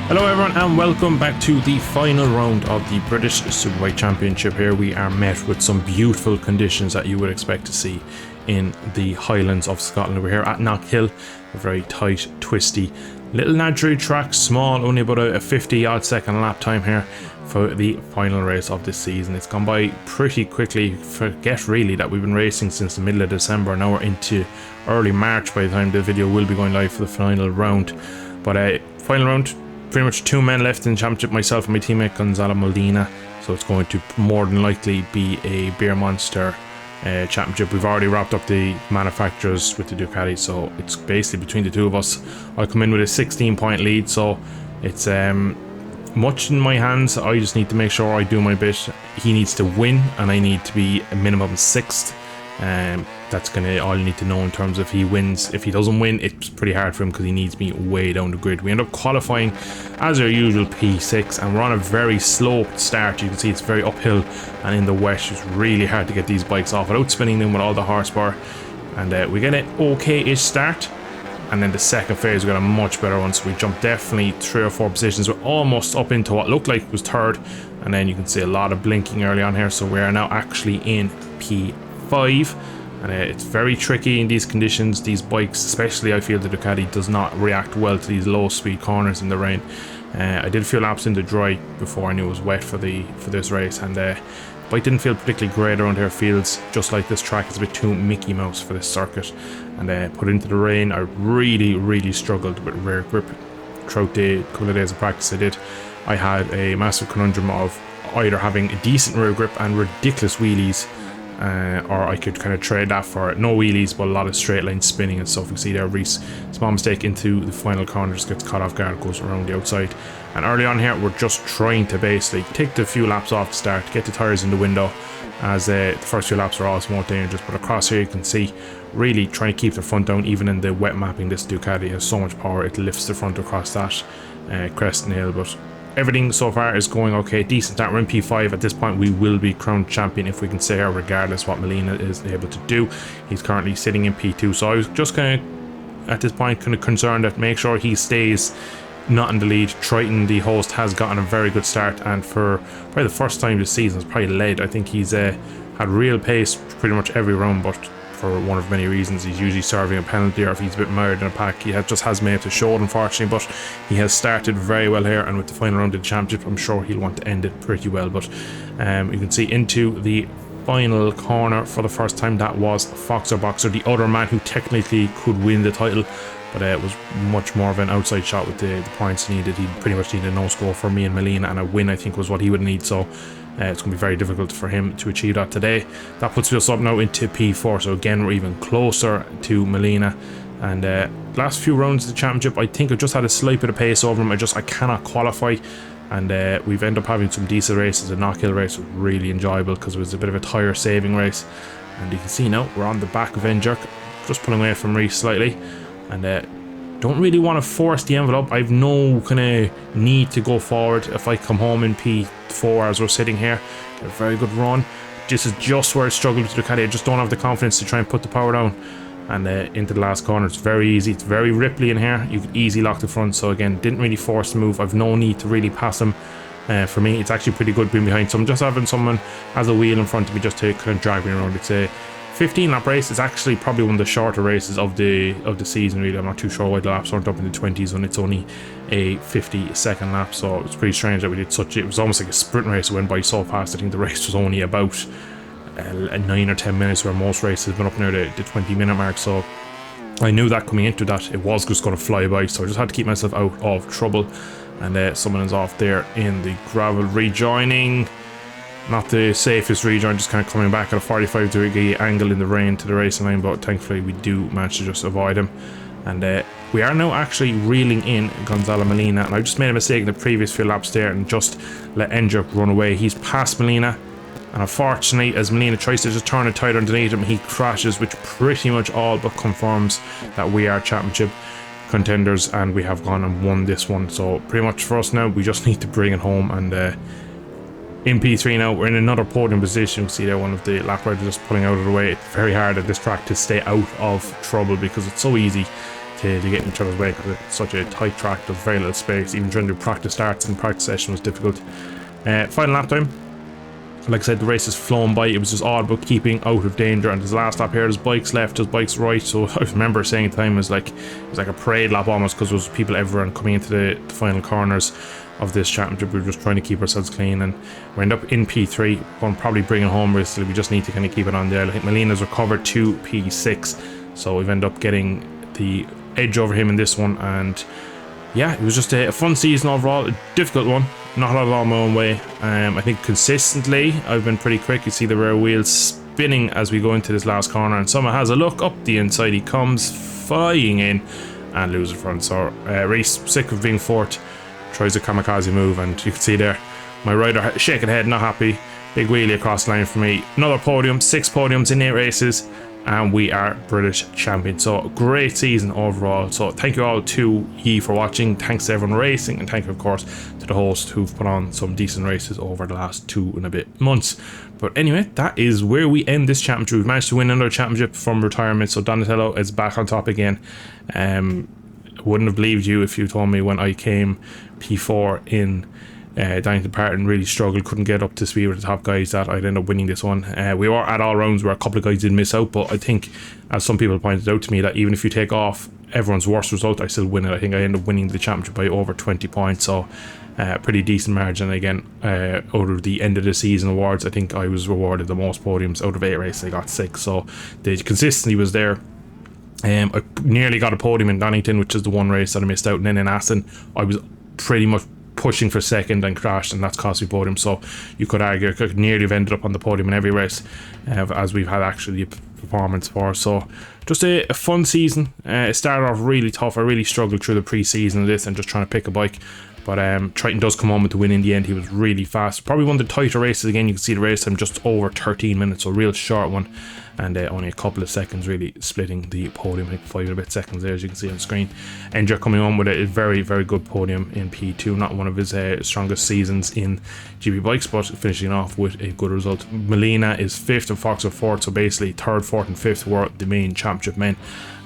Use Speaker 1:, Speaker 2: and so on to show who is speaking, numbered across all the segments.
Speaker 1: Hello everyone and welcome back to the final round of the British Superbike Championship. Here we are met with some beautiful conditions that you would expect to see in the Highlands of Scotland. We're here at Knockhill, a very tight, twisty, little naturally track, small, only about a 50 odd second lap time here for the final race of this season. It's gone by pretty quickly. Forget really that we've been racing since the middle of December. Now we're into early March by the time the video will be going live for the final round. But final round, pretty much two men left in the championship, myself and my teammate Gonzalo Molina, so it's going to more than likely be a beer monster championship. We've already wrapped up the manufacturers with the Ducati, so it's basically between the two of us. I come in with a 16-point lead, so it's much in my hands. I just need to make sure I do my bit. He needs to win and I need to be a minimum 6th. That's gonna all you need to know in terms of if he wins. If he doesn't win, it's pretty hard for him because he needs me way down the grid. We end up qualifying as our usual P6 and we're on a very sloped start. You can see it's very uphill and in the west it's really hard to get these bikes off without spinning them with all the horsepower. And we get an okay-ish start, and then the second phase we got a much better one, so we jumped definitely 3 or 4 positions. We're almost up into what looked like was 3rd, and then you can see a lot of blinking early on here, so we are now actually in P5. And it's very tricky in these conditions. These bikes, especially, I feel the Ducati does not react well to these low speed corners in the rain. I did a few laps in the dry before I knew it was wet for this race, and the bike didn't feel particularly great around here. Feels just like this track is a bit too Mickey Mouse for this circuit. And put into the rain, I really struggled with rear grip throughout the couple of days of practice I did. I had a massive conundrum of either having a decent rear grip and ridiculous wheelies, or I could kind of trade that for no wheelies but a lot of straight line spinning and stuff. You can see there Reese, small mistake into the final corner, just gets caught off guard, goes around the outside. And early on here we're just trying to basically take the few laps off the start, get the tyres in the window, as the first few laps are always more dangerous. But across here you can see really trying to keep the front down. Even in the wet mapping, this Ducati has so much power, it lifts the front across that crest and hill. But everything so far is going okay. Decent start. We're in P5 at this point. We will be crowned champion if we can stay here, regardless what Molina is able to do. He's currently sitting in P2, so I was just kind of at this point kind of concerned that make sure he stays not in the lead. Triton, the host, has gotten a very good start, and for probably the first time this season has probably led. I think he's had real pace pretty much every round, but for one of many reasons, he's usually serving a penalty, or if he's a bit mired in a pack, he just has made to show it, unfortunately. But he has started very well here, and with the final round of the championship, I'm sure he'll want to end it pretty well. But you can see into the final corner for the first time, that was Foxer Boxer, the other man who technically could win the title, but it was much more of an outside shot with the points he needed. He pretty much needed a no score for me and Molina, and a win I think was what he would need. So it's going to be very difficult for him to achieve that today. That puts us up now into P4, so again we're even closer to Molina. And last few rounds of the championship, I think I just had a slight bit of pace over him. I cannot qualify, and we've ended up having some decent races. The Knockhill race was really enjoyable because it was a bit of a tyre saving race. And you can see now we're on the back of N-Jerk, just pulling away from Reese slightly, and don't really want to force the envelope. I've no kind of need to go forward. If I come home in P4 as we're sitting here, a very good run. This is just where I struggle with the Ducati. I just don't have the confidence to try and put the power down. And into the last corner, it's very easy. It's very ripply in here. You can easily lock the front. So again, didn't really force the move. I've no need to really pass him. For me, it's actually pretty good being behind. So I'm just having someone as a wheel in front of me just to kind of drag me around. It's a 15 lap race. Is actually probably one of the shorter races of the season, really. I'm not too sure why the laps aren't up in the 20s when it's only a 50-second lap, so it's pretty strange that we did such. It was almost like a sprint race. It went by so fast. I think the race was only about 9 or 10 minutes, where most races have been up near the 20-minute mark. So I knew that coming into that it was just going to fly by, so I just had to keep myself out of trouble. And someone is off there in the gravel, rejoining. Not the safest rejoin, just kind of coming back at a 45-degree angle in the rain to the racing line, but thankfully we do manage to just avoid him. And we are now actually reeling in Gonzalo Molina, and I just made a mistake in the previous few laps there and just let N-Jerk run away. He's past Molina, and unfortunately, as Molina tries to just turn a tire underneath him, he crashes, which pretty much all but confirms that we are championship contenders and we have gone and won this one. So pretty much for us now, we just need to bring it home. And in P3 now, we're in another podium position. You can see there one of the lap riders just pulling out of the way. It's very hard at this track to stay out of trouble because it's so easy to get in each other's way because it's such a tight track. There's very little space. Even trying to do practice starts and practice session was difficult. Final lap time. Like I said, the race has flown by. It was just all about keeping out of danger. And there's the last lap here, there's bikes left, there's bikes right. So I remember saying at the time it was like a parade lap almost, because there was people everywhere and coming into the final corners of this championship. We were just trying to keep ourselves clean, and we end up in P3. We'll probably bring it home recently. We just need to kind of keep it on there. I think Molina's recovered to P6, so we've ended up getting the edge over him in this one. And yeah, it was just a fun season overall, a difficult one. Not a lot my own way. I think consistently I've been pretty quick. You see the rear wheels spinning as we go into this last corner, and Summer has a look up the inside. He comes flying in and loses front. So Reese, sick of being fourth, tries a kamikaze move, and you can see there my rider shaking head, not happy. Big wheelie across the line for me. Another podium, 6 podiums in 8 races, and we are British champions. So great season overall. So thank you all to ye for watching. Thanks to everyone racing, and thank you of course to the host who've put on some decent races over the last 2 and a bit months. But anyway, that is where we end this championship. We've managed to win another championship from retirement, so Donatello is back on top again. Wouldn't have believed you if you told me when I came P4 in Donington Park and really struggled, couldn't get up to speed with the top guys, that I'd end up winning this one. We were at all rounds where a couple of guys did miss out, but I think, as some people pointed out to me, that even if you take off everyone's worst result, I still win it. I think I ended up winning the championship by over 20 points, so pretty decent margin. Again, out of the end of the season awards, I think I was rewarded the most podiums. Out of 8 races I got 6, so the consistency was there. I nearly got a podium in Donington, which is the one race that I missed out, and then in Aston I was pretty much pushing for second and crashed, and that's cost me podium. So you could argue I could nearly have ended up on the podium in every race, as we've had actually a performance for. So just a fun season. It started off really tough. I really struggled through the pre-season of this and just trying to pick a bike, but Triton does come home with the win in the end. He was really fast, probably one of the tighter races. Again, you can see the race time just over 13 minutes, so a real short one, and only a couple of seconds really splitting the podium. I think 5 and a bit seconds there, as you can see on screen. Endra coming on with a very, very good podium in P2. Not one of his strongest seasons in GP Bikes, but finishing off with a good result. Molina is 5th and Fox are 4th, so basically 3rd, 4th and 5th were the main championship men.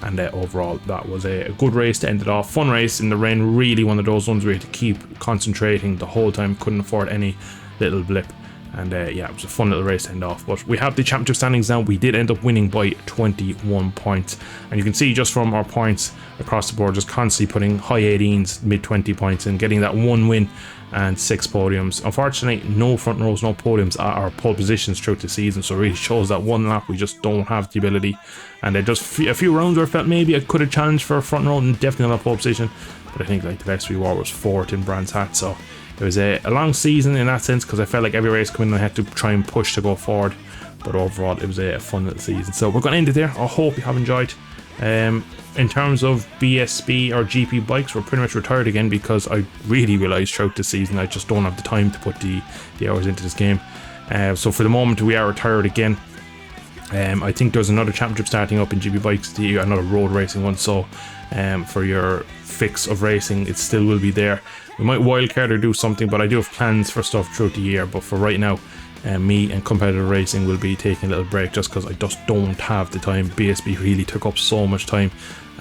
Speaker 1: And overall that was a good race to end it off. Fun race in the rain, really one of those ones where you had to keep concentrating the whole time, couldn't afford any little blip. And yeah, it was a fun little race to end off. But we have the championship standings now. We did end up winning by 21 points, and you can see just from our points across the board, just constantly putting high 18s, mid 20 points, and getting that 1 win and 6 podiums. Unfortunately, no front rows, no podiums at our pole positions throughout the season, so it really shows that one lap we just don't have the ability. And just a few rounds where I felt maybe I could have challenged for a front row and definitely not a pole position, but I think like the best we were was 4th in Brands Hatch. So it was a long season in that sense, because I felt like every race coming in I had to try and push to go forward, but overall it was a fun little season. So we're going to end it there. I hope you have enjoyed. In terms of BSB or GP Bikes, we're pretty much retired again, because I really realised throughout the season I just don't have the time to put the hours into this game. So for the moment we are retired again. I think there's another championship starting up in GP Bikes, another road racing one, so for your fix of racing it still will be there. We might wildcard or do something, but I do have plans for stuff throughout the year. But for right now, me and competitive racing will be taking a little break, just because I just don't have the time. BSB really took up so much time,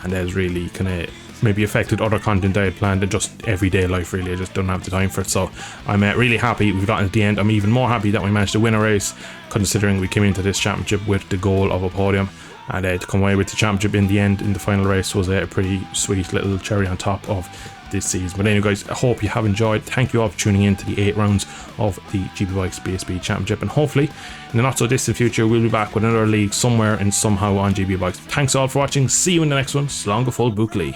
Speaker 1: and has really kind of maybe affected other content I had planned and just everyday life really. I just don't have the time for it. So I'm really happy we've gotten to the end. I'm even more happy that we managed to win a race, considering we came into this championship with the goal of a podium. And to come away with the championship in the end, in the final race, was a pretty sweet little cherry on top of this season. But anyway guys, I hope you have enjoyed. Thank you all for tuning in to the 8 rounds of the GP Bikes BSB Championship, and hopefully in the not so distant future we'll be back with another league somewhere and somehow on GP Bikes. Thanks all for watching. See you in the next one. Slán go full Buckley.